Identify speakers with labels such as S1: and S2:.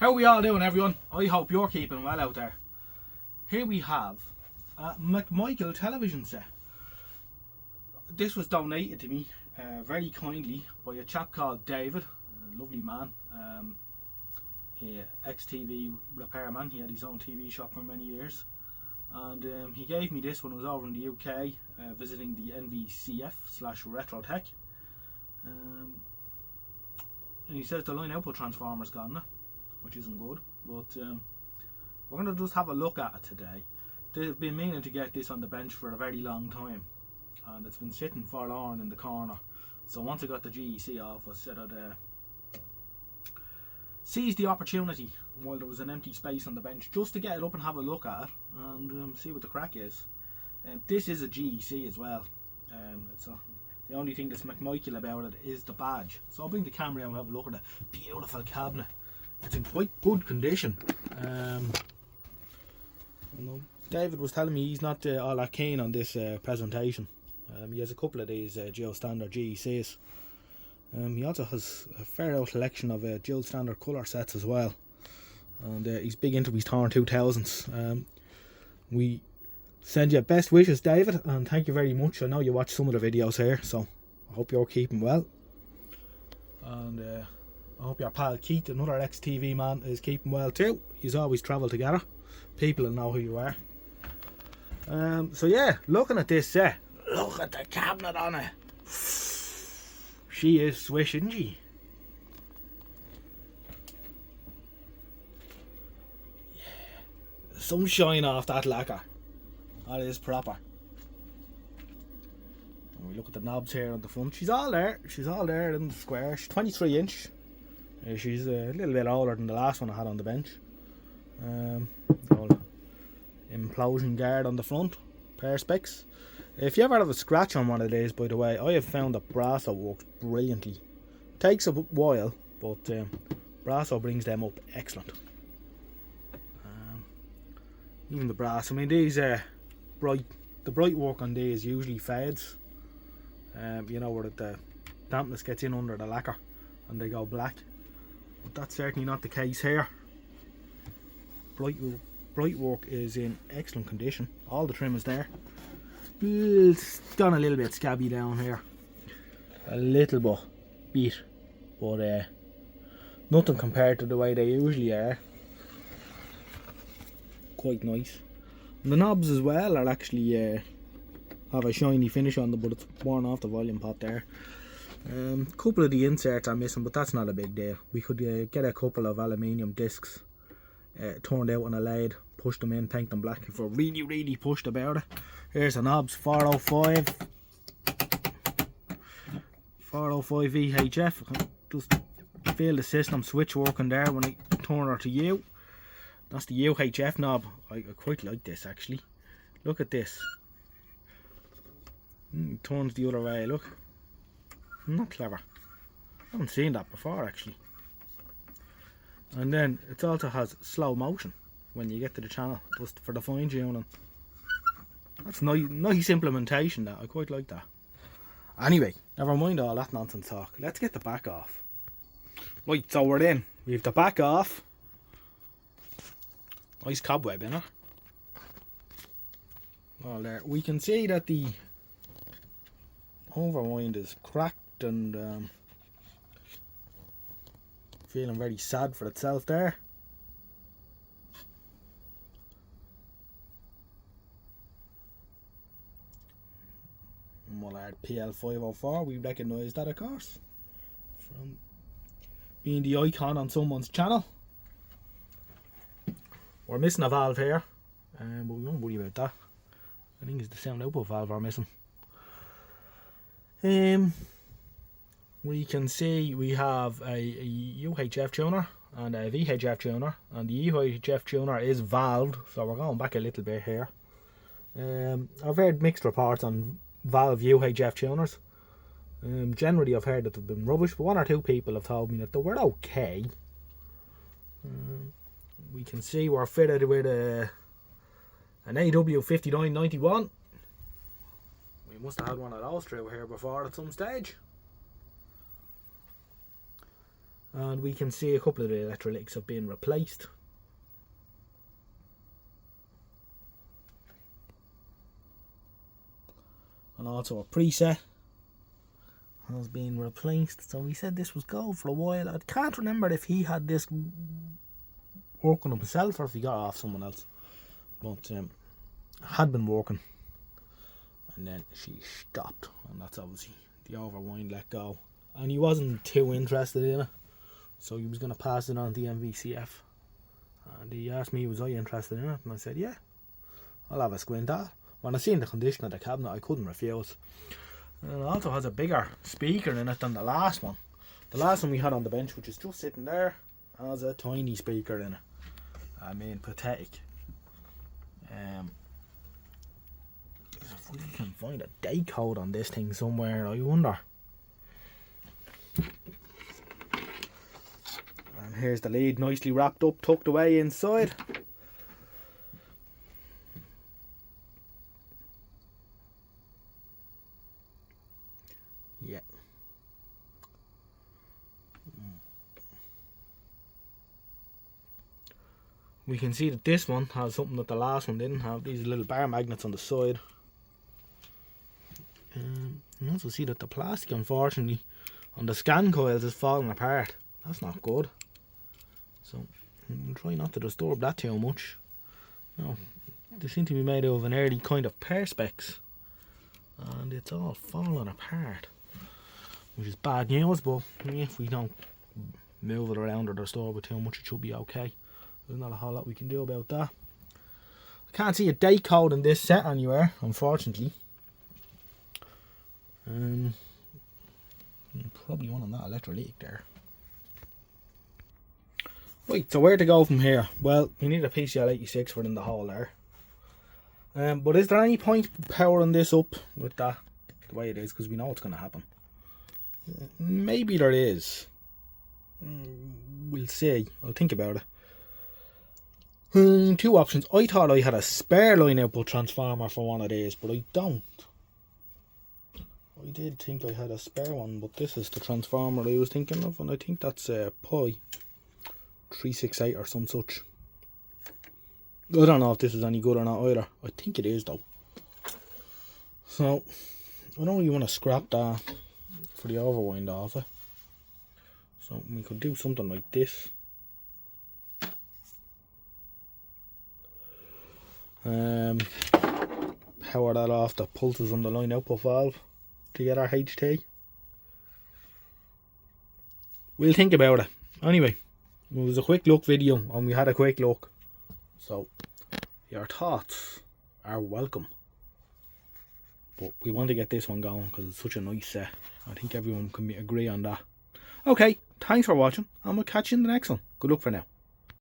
S1: How are we all doing, everyone? I hope you're keeping well out there. Here we have a McMichael television set. This was donated to me very kindly by a chap called David, a lovely man. He ex-TV repairman. He had his own TV shop for many years, and he gave me this when I was over in the UK visiting the NVCF/Retrotech. And he says the line output transformer's gone now, which isn't good, but we're going to just have a look at it today. They've been meaning to get this on the bench for a very long time, and it's been sitting forlorn in the corner. So once I got the GEC off, I said I'd seize the opportunity while there was an empty space on the bench just to get it up and have a look at it and see what the crack is. This is a GEC as well. The only thing that's McMichael about it is the badge. So I'll bring the camera and have a look at the beautiful cabinet. It's in quite good condition. David was telling me he's not all that keen on this presentation. He has a couple of these dual standard GECs. He also has a fair old collection of dual standard colour sets as well. And he's big into his Torn 2000s. We send you best wishes, David, and thank you very much. I know you watch some of the videos here, so I hope you're keeping well. And I hope your pal Keith, another ex-TV man, is keeping well too. He's always travel together. People will know who you are. So yeah, looking at this set, look at the cabinet on it. She is swish, isn't she? Yeah. Some shine off that lacquer. That is proper. And we look at the knobs here on the front. She's all there. She's all there in the square. She's 23 inch. She's a little bit older than the last one I had on the bench. Implosion guard on the front. Pair of specs. If you ever have a scratch on one of these, by the way, I have found that Brasso works brilliantly. It takes a while, but Brasso brings them up excellent. Even the brass. I mean, these the bright work on these usually fades. You know, where the dampness gets in under the lacquer and they go black. But that's certainly not the case here. Bright work is in excellent condition. All the trim is there. It's gone a little bit scabby down here. A little bit. But nothing compared to the way they usually are. Quite nice. And the knobs as well are actually have a shiny finish on them, but it's worn off the volume pot there. A couple of the inserts are missing, but that's not a big deal. We could get a couple of aluminium discs turned out on a lathe, push them in, paint them black if we're really pushed about it. Here's the knobs, 405 VHF. Just feel the system switch working there when I turn her to U. That's the UHF knob. I quite like this actually. Look at this. It turns the other way, look. Not clever. I haven't seen that before actually. And then it also has slow motion when you get to the channel, just for the fine tuning. That's nice implementation, that. I quite like that. Anyway, never mind all that nonsense talk. Let's get the back off. Right, so we're in. We have the back off. Nice cobweb in it. Well, there we can see that the overwind is cracked and feeling very sad for itself there. Mullard PL504, we recognise that of course from being the icon on someone's channel. We're missing a valve here, but we won't worry about that. I think it's the sound output valve we're missing. We can see we have a UHF tuner and a VHF tuner, and the UHF tuner is valved, so we're going back a little bit here. I've heard mixed reports on valve UHF tuners. Generally I've heard that they've been rubbish, but one or two people have told me that they were okay. We can see we're fitted with an AW5991. We must have had one of those through here before at some stage. And we can see a couple of the electrolytics have been replaced. And also a preset has been replaced. So we said this was gold for a while. I can't remember if he had this working himself or if he got it off someone else. But had been working. And then she stopped. And that's obviously the overwind let go. And he wasn't too interested in it. So he was going to pass it on to the MVCF. And he asked me, was I interested in it? And I said, yeah, I'll have a squint at it. When I seen the condition of the cabinet, I couldn't refuse. And it also has a bigger speaker in it than the last one. The last one we had on the bench, which is just sitting there, has a tiny speaker in it. I mean, pathetic. If we can find a date code on this thing somewhere, I wonder. And here's the lead, nicely wrapped up, tucked away inside. Yeah. We can see that this one has something that the last one didn't have. These little bar magnets on the side. You also see that the plastic, unfortunately, on the scan coils is falling apart. That's not good. So we'll try not to disturb that too much. No, they seem to be made out of an early kind of perspex, and it's all falling apart, which is bad news. But if we don't move it around or disturb it too much, it should be okay. There's not a whole lot we can do about that. I can't see a date code in this set anywhere, unfortunately. Probably one on that electrolytic there. Right, so where to go from here? Well, we need a PCL 86 for in the hole there. But is there any point powering this up with that the way it is? Because we know what's going to happen. Maybe there is. We'll see. I'll think about it. Two options. I thought I had a spare line output transformer for one of these, but I don't. I did think I had a spare one, but this is the transformer I was thinking of, and I think that's a Pi 368 or some such. I don't know if this is any good or not either. I think it is though. So I don't really want to scrap that for the overwind off it. So we could do something like this. Power that off the pulses on the line output valve to get our HT. We'll think about it. Anyway, it was a quick look video and we had a quick look. So your thoughts are welcome. But we want to get this one going because it's such a nice set. I think everyone can agree on that. Okay, thanks for watching and we'll catch you in the next one. Good luck for now.